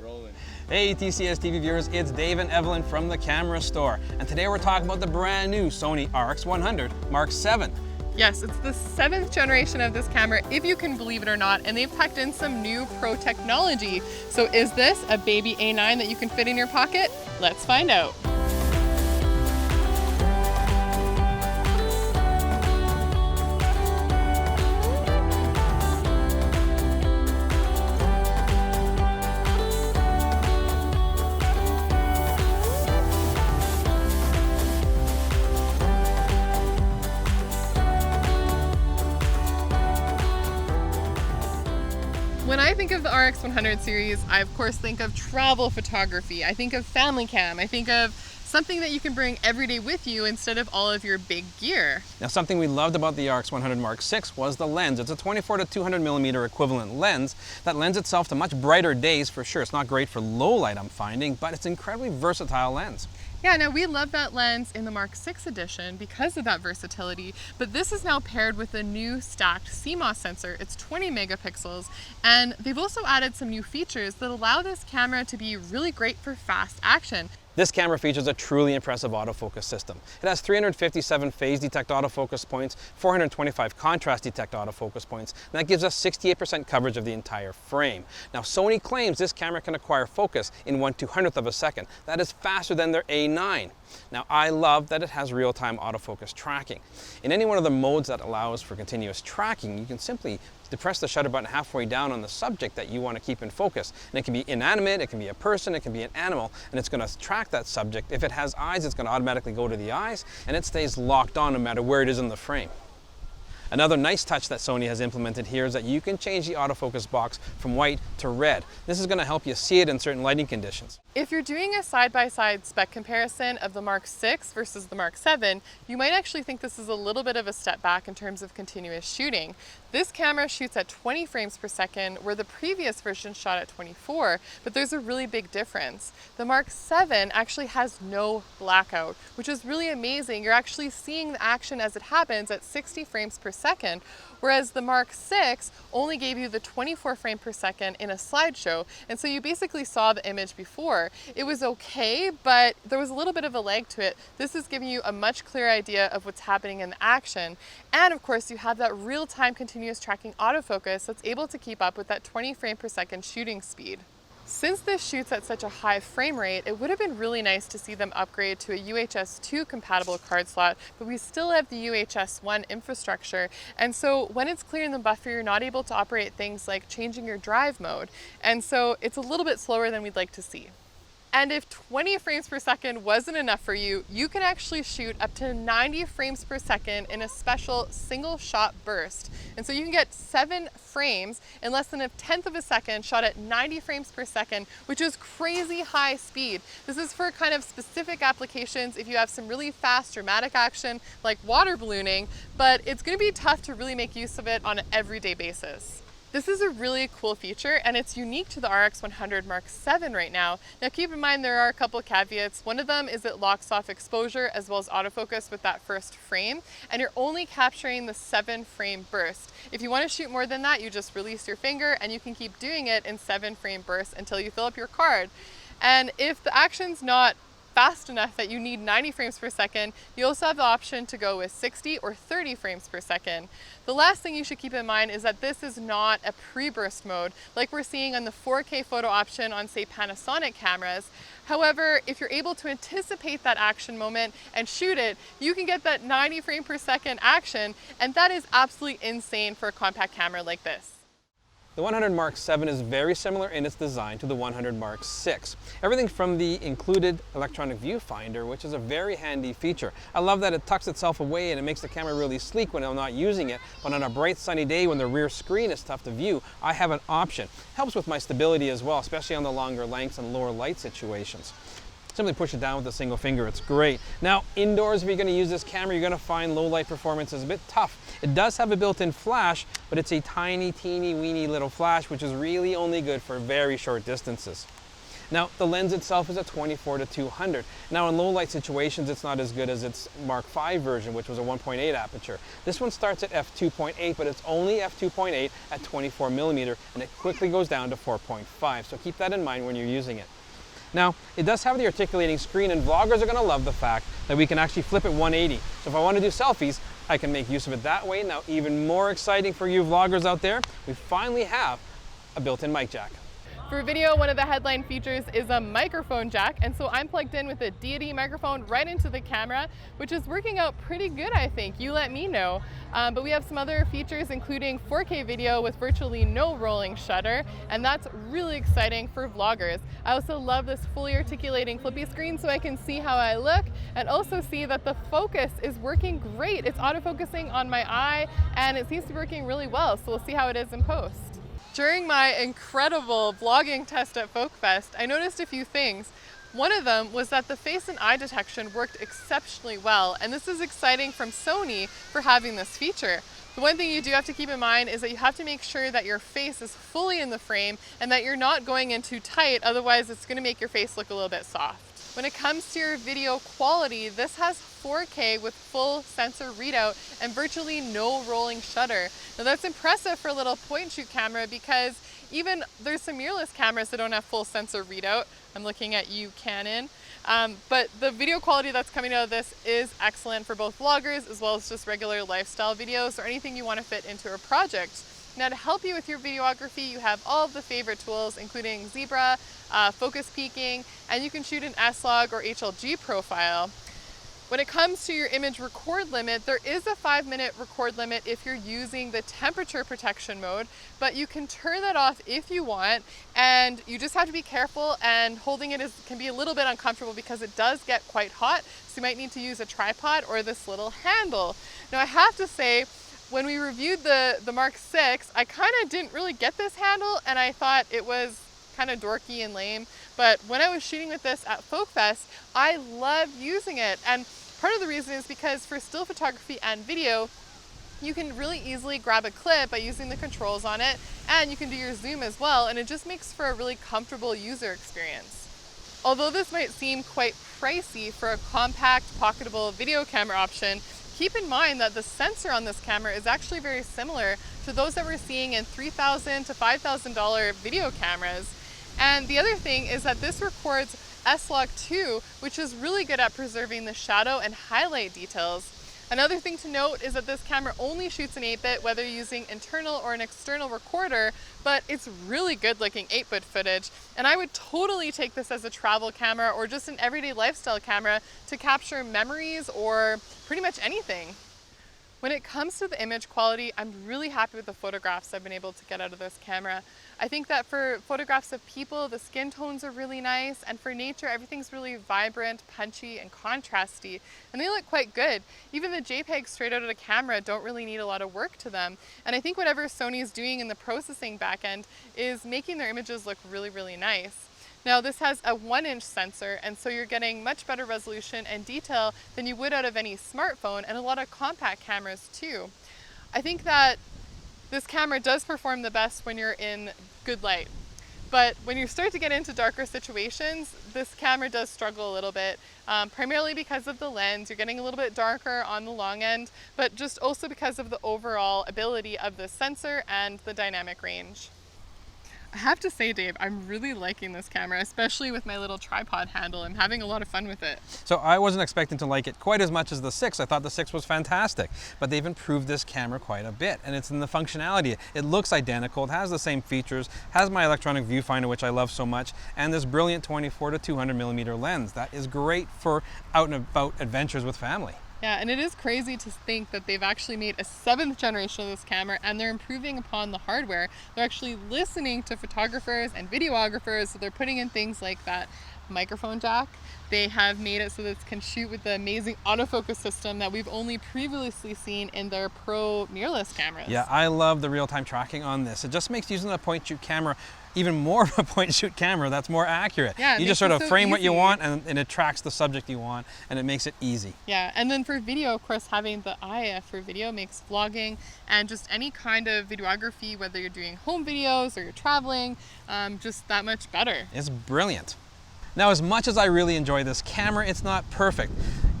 rolling. Hey TCS TV viewers, it's Dave and Evelyn from the camera store. And today we're talking about the brand new Sony RX100 VII. Yes, it's the 7th generation of this camera, if you can believe it or not, and they've packed in some new pro technology. So is this a baby A9 that you can fit in your pocket? Let's find out. When I think of the RX100 series, I of course think of travel photography, I think of family cam, I think of something that you can bring every day with you instead of all of your big gear. Now something we loved about the RX100 VI was the lens. It's a 24 to 200 millimeter equivalent lens that lends itself to much brighter days for sure. It's not great for low light I'm finding, but it's an incredibly versatile lens. Yeah, now we love that lens in the VI edition because of that versatility, but this is now paired with a new stacked CMOS sensor. It's 20 megapixels, and they've also added some new features that allow this camera to be really great for fast action. This camera features a truly impressive autofocus system. It has 357 phase detect autofocus points, 425 contrast detect autofocus points, and that gives us 68% coverage of the entire frame. Now Sony claims this camera can acquire focus in 1/200th of a second. That is faster than their A9. Now I love that it has real-time autofocus tracking. In any one of the modes that allows for continuous tracking, you can simply depress the shutter button halfway down on the subject that you want to keep in focus. And it can be inanimate, it can be a person, it can be an animal, and it's going to track that subject. If it has eyes, it's going to automatically go to the eyes, and it stays locked on no matter where it is in the frame. Another nice touch that Sony has implemented here is that you can change the autofocus box from white to red. This is going to help you see it in certain lighting conditions. If you're doing a side-by-side spec comparison of the VI versus the VII, you might actually think this is a little bit of a step back in terms of continuous shooting. This camera shoots at 20 frames per second, where the previous version shot at 24, but there's a really big difference. The VII actually has no blackout, which is really amazing. You're actually seeing the action as it happens at 60 frames per second, whereas the VI only gave you the 24 frame per second in a slideshow, and so you basically saw the image before. It was okay, but there was a little bit of a lag to it. This is giving you a much clearer idea of what's happening in the action, and of course you have that real-time continuous tracking autofocus that's able to keep up with that 20 frame per second shooting speed. Since this shoots at such a high frame rate, it would have been really nice to see them upgrade to a UHS 2 compatible card slot, but we still have the UHS 1 infrastructure, and so when it's clearing the buffer, you're not able to operate things like changing your drive mode, and so it's a little bit slower than we'd like to see. And if 20 frames per second wasn't enough for you, you can actually shoot up to 90 frames per second in a special single shot burst. And so you can get 7 frames in less than 1/10 of a second shot at 90 frames per second, which is crazy high speed. This is for kind of specific applications if you have some really fast dramatic action like water ballooning, but it's going to be tough to really make use of it on an everyday basis. This is a really cool feature, and it's unique to the RX100 VII right now. Now keep in mind there are a couple caveats. One of them is it locks off exposure as well as autofocus with that first frame, and you're only capturing the 7 frame burst. If you want to shoot more than that, you just release your finger and you can keep doing it in 7 frame bursts until you fill up your card. And if the action's not fast enough that you need 90 frames per second, you also have the option to go with 60 or 30 frames per second. The last thing you should keep in mind is that this is not a pre-burst mode like we're seeing on the 4K photo option on, say, Panasonic cameras. However, if you're able to anticipate that action moment and shoot it, you can get that 90 frame per second action, and that is absolutely insane for a compact camera like this. The 100 VII is very similar in its design to the 100 VI. Everything from the included electronic viewfinder, which is a very handy feature. I love that it tucks itself away and it makes the camera really sleek when I'm not using it, but on a bright sunny day when the rear screen is tough to view, I have an option. Helps with my stability as well, especially on the longer lengths and lower light situations. Simply push it down with a single finger, it's great. Now, indoors, if you're going to use this camera, you're going to find low light performance is a bit tough. It does have a built-in flash, but it's a tiny, teeny, weeny little flash, which is really only good for very short distances. Now, the lens itself is a 24-200. Now, in low light situations, it's not as good as its Mark V version, which was a 1.8 aperture. This one starts at f2.8, but it's only f2.8 at 24mm, and it quickly goes down to 4.5. So keep that in mind when you're using it. Now, it does have the articulating screen, and vloggers are going to love the fact that we can actually flip it 180. So if I want to do selfies, I can make use of it that way. Now, even more exciting for you vloggers out there, we finally have a built-in mic jack. For video, one of the headline features is a microphone jack, and so I'm plugged in with a Deity microphone right into the camera, which is working out pretty good, I think. You let me know. But we have some other features, including 4K video with virtually no rolling shutter, and that's really exciting for vloggers. I also love this fully articulating flippy screen so I can see how I look, and also see that the focus is working great. It's autofocusing on my eye, and it seems to be working really well, so we'll see how it is in post. During my incredible vlogging test at FolkFest, I noticed a few things. One of them was that the face and eye detection worked exceptionally well, and this is exciting from Sony for having this feature. The one thing you do have to keep in mind is that you have to make sure that your face is fully in the frame and that you're not going in too tight, otherwise it's going to make your face look a little bit soft. When it comes to your video quality, this has 4K with full sensor readout and virtually no rolling shutter. Now that's impressive for a little point and shoot camera, because even there's some mirrorless cameras that don't have full sensor readout. I'm looking at you, Canon. But the video quality that's coming out of this is excellent for both vloggers as well as just regular lifestyle videos or anything you want to fit into a project. Now, to help you with your videography, you have all of the favorite tools, including Zebra, focus peaking, and you can shoot an S-Log or HLG profile. When it comes to your image record limit, there is a 5-minute record limit if you're using the temperature protection mode, but you can turn that off if you want, and you just have to be careful, and holding it can be a little bit uncomfortable because it does get quite hot, so you might need to use a tripod or this little handle. Now, I have to say, when we reviewed the Mark VI, I kind of didn't really get this handle, and I thought it was kind of dorky and lame. But when I was shooting with this at FolkFest, I loved using it. And part of the reason is because for still photography and video, you can really easily grab a clip by using the controls on it, and you can do your zoom as well, and it just makes for a really comfortable user experience. Although this might seem quite pricey for a compact, pocketable video camera option, keep in mind that the sensor on this camera is actually very similar to those that we're seeing in $3,000 to $5,000 video cameras. And the other thing is that this records S-Log 2, which is really good at preserving the shadow and highlight details. Another thing to note is that this camera only shoots in 8-bit, whether using internal or an external recorder, but it's really good looking 8-bit footage. And I would totally take this as a travel camera or just an everyday lifestyle camera to capture memories or pretty much anything. When it comes to the image quality, I'm really happy with the photographs I've been able to get out of this camera. I think that for photographs of people, the skin tones are really nice, and for nature, everything's really vibrant, punchy, and contrasty, and they look quite good. Even the JPEGs straight out of the camera don't really need a lot of work to them, and I think whatever Sony's doing in the processing backend is making their images look really, really nice. Now, this has a 1-inch sensor, and so you're getting much better resolution and detail than you would out of any smartphone, and a lot of compact cameras too. I think that this camera does perform the best when you're in good light. But when you start to get into darker situations, this camera does struggle a little bit, primarily because of the lens. You're getting a little bit darker on the long end, but just also because of the overall ability of the sensor and the dynamic range. I have to say, Dave, I'm really liking this camera, especially with my little tripod handle. I'm having a lot of fun with it. So I wasn't expecting to like it quite as much as the 6. I thought the 6 was fantastic, but they've improved this camera quite a bit, and it's in the functionality. It looks identical, it has the same features, has my electronic viewfinder, which I love so much, and this brilliant 24-200mm lens. That is great for out and about adventures with family. Yeah, and it is crazy to think that they've actually made a 7th generation of this camera, and they're improving upon the hardware. They're actually listening to photographers and videographers, so they're putting in things like that microphone jack. They have made it so that it can shoot with the amazing autofocus system that we've only previously seen in their pro mirrorless cameras. Yeah, I love the real-time tracking on this. It just makes using a point-and-shoot camera even more of a point and shoot camera that's more accurate. Yeah, you just sort of frame what you want and it tracks the subject you want, and it makes it easy. Yeah, and then for video, of course, having the IF for video makes vlogging and just any kind of videography, whether you're doing home videos or you're traveling, just that much better. It's brilliant. Now, as much as I really enjoy this camera, it's not perfect.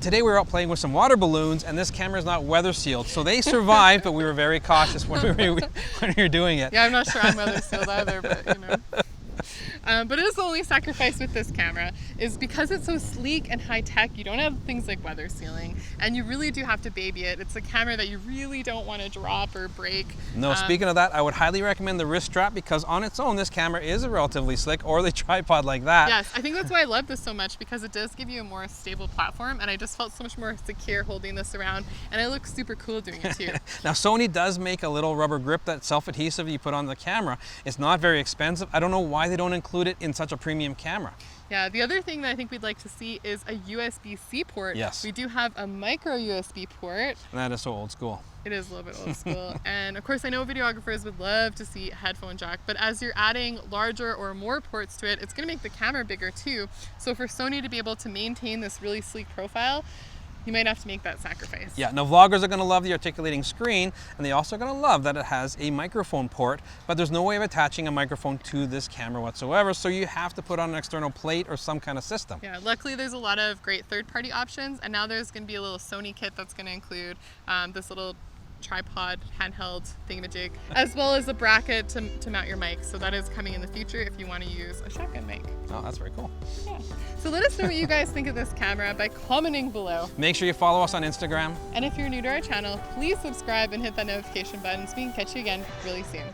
Today we were out playing with some water balloons, and this camera is not weather sealed, so they survived, but we were very cautious when we were doing it. Yeah, I'm not sure I'm weather sealed either, but you know. But it is the only sacrifice with this camera is because it's so sleek and high tech, you don't have things like weather sealing, and you really do have to baby it. It's a camera that you really don't want to drop or break. No, speaking of that, I would highly recommend the wrist strap, because on its own, this camera is relatively slick, or the tripod like that. Yes, I think that's why I love this so much, because it does give you a more stable platform, and I just felt so much more secure holding this around, and I look super cool doing it too. Now, Sony does make a little rubber grip that's self-adhesive you put on the camera. It's not very expensive. I don't know why they don't include it in such a premium camera. Yeah, the other thing that I think we'd like to see is a USB-C port. Yes. We do have a micro USB port. And that is so old school. It is a little bit old school. And of course, I know videographers would love to see a headphone jack, but as you're adding larger or more ports to it, it's gonna make the camera bigger too. So for Sony to be able to maintain this really sleek profile, you might have to make that sacrifice. Yeah, now vloggers are gonna love the articulating screen, and they also are gonna love that it has a microphone port, but there's no way of attaching a microphone to this camera whatsoever, so you have to put on an external plate or some kind of system. Yeah, luckily there's a lot of great third-party options, and now there's gonna be a little Sony kit that's gonna include this little tripod handheld thingamajig, as well as a bracket to mount your mic. So that is coming in the future if you want to use a shotgun mic. Oh, that's very cool. Yeah. So let us know what you guys think of this camera by commenting below. Make sure you follow us on Instagram. And if you're new to our channel, please subscribe and hit that notification button so we can catch you again really soon.